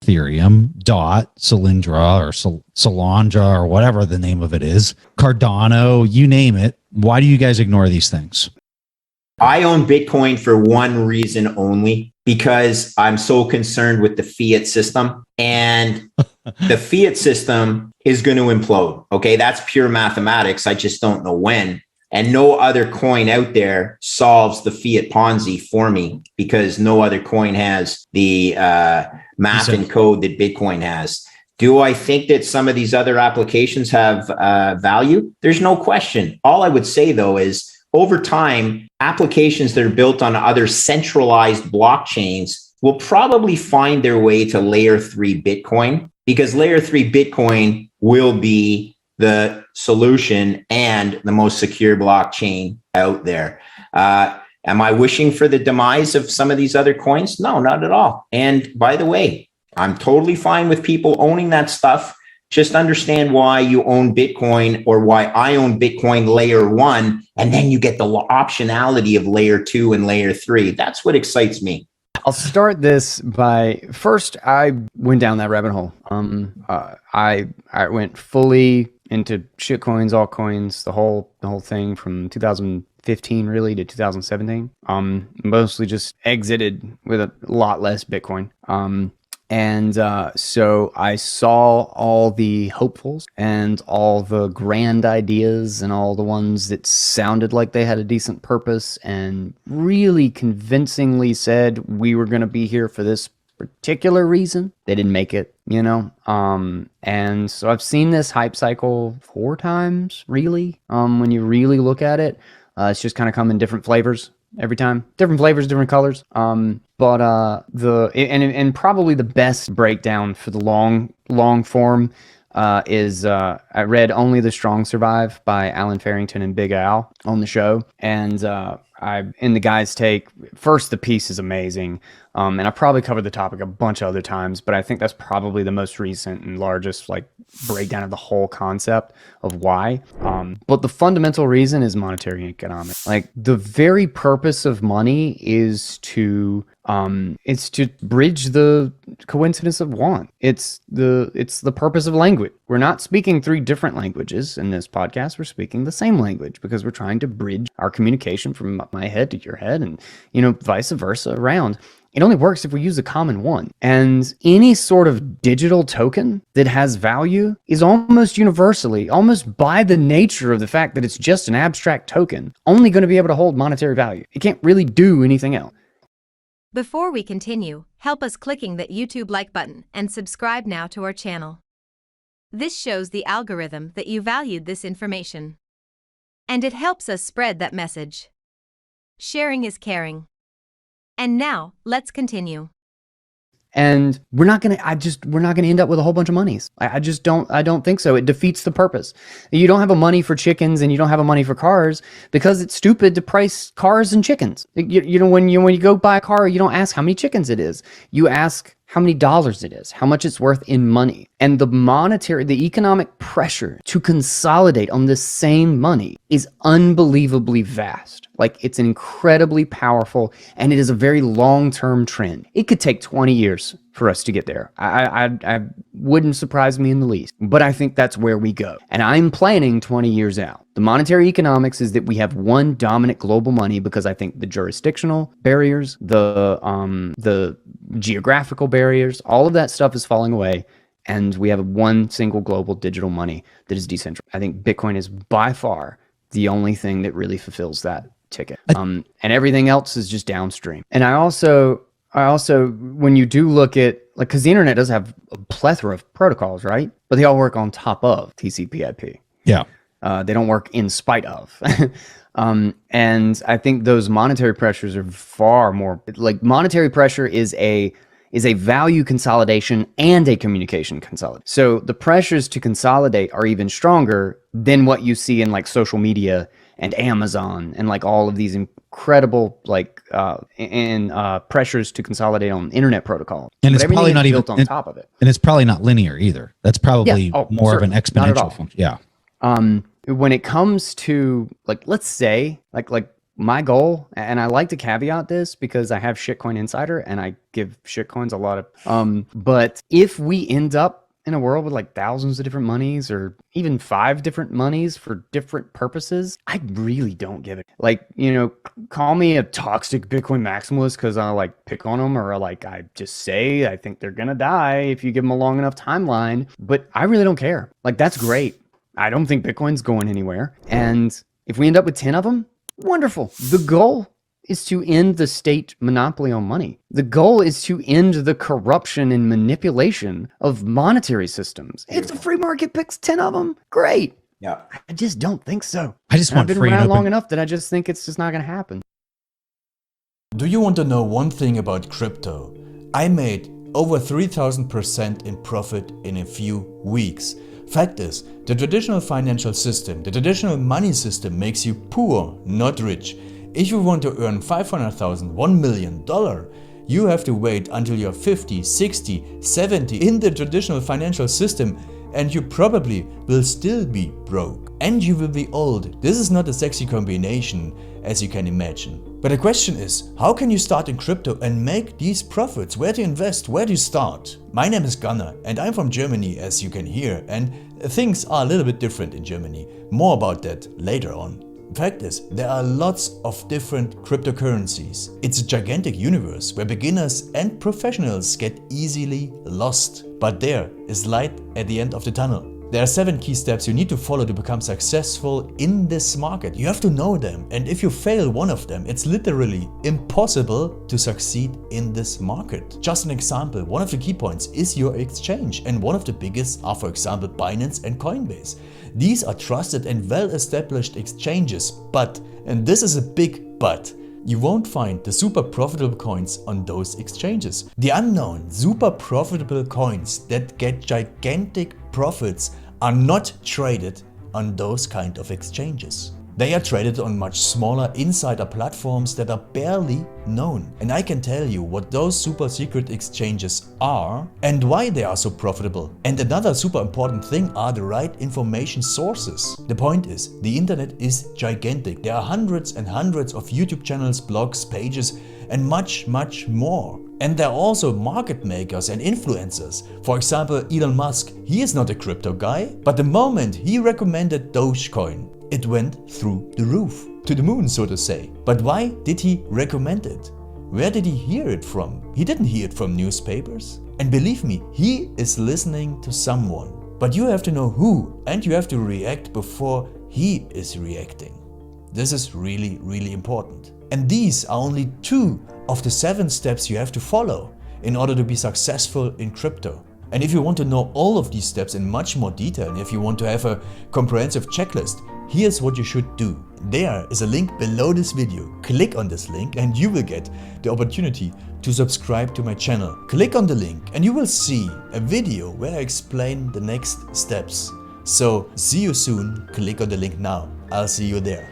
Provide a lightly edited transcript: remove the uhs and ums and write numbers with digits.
Ethereum, Dot, Solyndra, or Solange, or whatever the name of it is, Cardano, you name it. Why do you guys ignore these things? I own Bitcoin for one reason only, because I'm so concerned with the fiat system, and the fiat system is going to implode. Okay. That's pure mathematics. I just don't know when. And no other coin out there solves the fiat Ponzi for me, because no other coin has the math and code that Bitcoin has. Do I think that some of these other applications have value? There's no question. All I would say, though, is over time, applications that are built on other centralized blockchains will probably find their way to layer 3 Bitcoin, because layer 3 Bitcoin will be the solution and the most secure blockchain out there. Am I wishing for the demise of some of these other coins? No, not at all. And by the way, I'm totally fine with people owning that stuff. Just understand why you own Bitcoin, or why I own Bitcoin layer 1, and then you get the optionality of layer 2 and layer 3. That's what excites me. I'll start this by, first, I went down that rabbit hole. I went fully into shit coins, altcoins, the whole thing from 2015 really to 2017. Mostly just exited with a lot less Bitcoin. And so I saw all the hopefuls and all the grand ideas and all the ones that sounded like they had a decent purpose and really convincingly said we were going to be here for this particular reason. They didn't make it, you know? And so I've seen this hype cycle 4 times, really. When you really look at it, it's just kind of come in different flavors every time. Different flavors, different colors. But and probably the best breakdown for the long form is I read Only the Strong Survive by Alan Farrington and Big Al on the show. And in the guy's take, first, the piece is amazing. And I probably covered the topic a bunch of other times, but I think that's probably the most recent and largest breakdown of the whole concept of why. But the fundamental reason is monetary economics. The very purpose of money is to bridge the coincidence of want. It's the purpose of language. We're not speaking 3 different languages in this podcast. We're speaking the same language because we're trying to bridge our communication from my head to your head, and vice versa around. It only works if we use a common one. And any sort of digital token that has value is almost universally, almost by the nature of the fact that it's just an abstract token, only going to be able to hold monetary value. It can't really do anything else. Before we continue, help us clicking that YouTube like button and subscribe now to our channel. This shows the algorithm that you valued this information. And it helps us spread that message. Sharing is caring. And now, let's continue. And we're not gonna end up with a whole bunch of monies. I don't think so. It defeats the purpose. You don't have a money for chickens and you don't have a money for cars because it's stupid to price cars and chickens. When you go buy a car, you don't ask how many chickens it is. You ask how many dollars it is, how much it's worth in money. And the economic pressure to consolidate on this same money is unbelievably vast. It's incredibly powerful, and it is a very long-term trend. It could take 20 years for us to get there. I wouldn't surprise me in the least, but I think that's where we go. And I'm planning 20 years out. The monetary economics is that we have one dominant global money, because I think the jurisdictional barriers, the geographical barriers, all of that stuff is falling away. And we have one single global digital money that is decentralized. I think Bitcoin is by far the only thing that really fulfills that ticket. And everything else is just downstream. And I also, when you do look at, because the internet does have a plethora of protocols, right? But they all work on top of TCP/IP. Yeah. They don't work in spite of. And I think those monetary pressures are far more, monetary pressure is a value consolidation and a communication consolidation. So the pressures to consolidate are even stronger than what you see in social media and Amazon and all of these incredible pressures to consolidate on internet protocol. And it's probably not even built on top of it. And it's probably not linear either. That's probably more of an exponential function. Yeah. When it comes to let's say my goal, and I like to caveat this because I have Shitcoin Insider and I give shitcoins a lot of, but if we end up in a world with like thousands of different monies or even 5 different monies for different purposes, I really don't give it. Like, call me a toxic Bitcoin maximalist because I like pick on them, or like I just say I think they're gonna die if you give them a long enough timeline, but I really don't care. Like, that's great. I don't think Bitcoin's going anywhere. And if we end up with 10 of them, wonderful. The goal is to end the state monopoly on money. The goal is to end the corruption and manipulation of monetary systems. If the free market picks 10 of them, great. Yeah. I just don't think so. I just want I've been free and around long open. enough that I just think it's just not going to happen. Do you want to know one thing about crypto? I made over 3000% in profit in a few weeks. Fact is, the traditional financial system, the traditional money system makes you poor, not rich. If you want to earn $500,000, $1 million, you have to wait until you're 50, 60, 70 in the traditional financial system, and you probably will still be broke. And you will be old. This is not a sexy combination, as you can imagine. But the question is, how can you start in crypto and make these profits? Where to invest? Where to start? My name is Gunnar and I'm from Germany, as you can hear, and things are a little bit different in Germany. More about that later on. Fact is, there are lots of different cryptocurrencies. It's a gigantic universe where beginners and professionals get easily lost. But there is light at the end of the tunnel. There are 7 key steps you need to follow to become successful in this market. You have to know them, and if you fail one of them, it's literally impossible to succeed in this market. Just an example, one of the key points is your exchange, and one of the biggest are, for example, Binance and Coinbase. These are trusted and well-established exchanges, but, and this is a big but, you won't find the super profitable coins on those exchanges. The unknown super profitable coins that get gigantic profits are not traded on those kind of exchanges. They are traded on much smaller insider platforms that are barely known. And I can tell you what those super secret exchanges are and why they are so profitable. And another super important thing are the right information sources. The point is, the internet is gigantic. There are hundreds and hundreds of YouTube channels, blogs, pages, and much, much more. And there are also market makers and influencers. For example, Elon Musk, he is not a crypto guy, but the moment he recommended Dogecoin, it went through the roof, to the moon, so to say. But why did he recommend it? Where did he hear it from? He didn't hear it from newspapers. And believe me, he is listening to someone. But you have to know who, and you have to react before he is reacting. This is really, really important. And these are only 2 of the 7 steps you have to follow in order to be successful in crypto. And if you want to know all of these steps in much more detail, and if you want to have a comprehensive checklist, here's what you should do. There is a link below this video. Click on this link and you will get the opportunity to subscribe to my channel. Click on the link and you will see a video where I explain the next steps. So see you soon. Click on the link now. I'll see you there.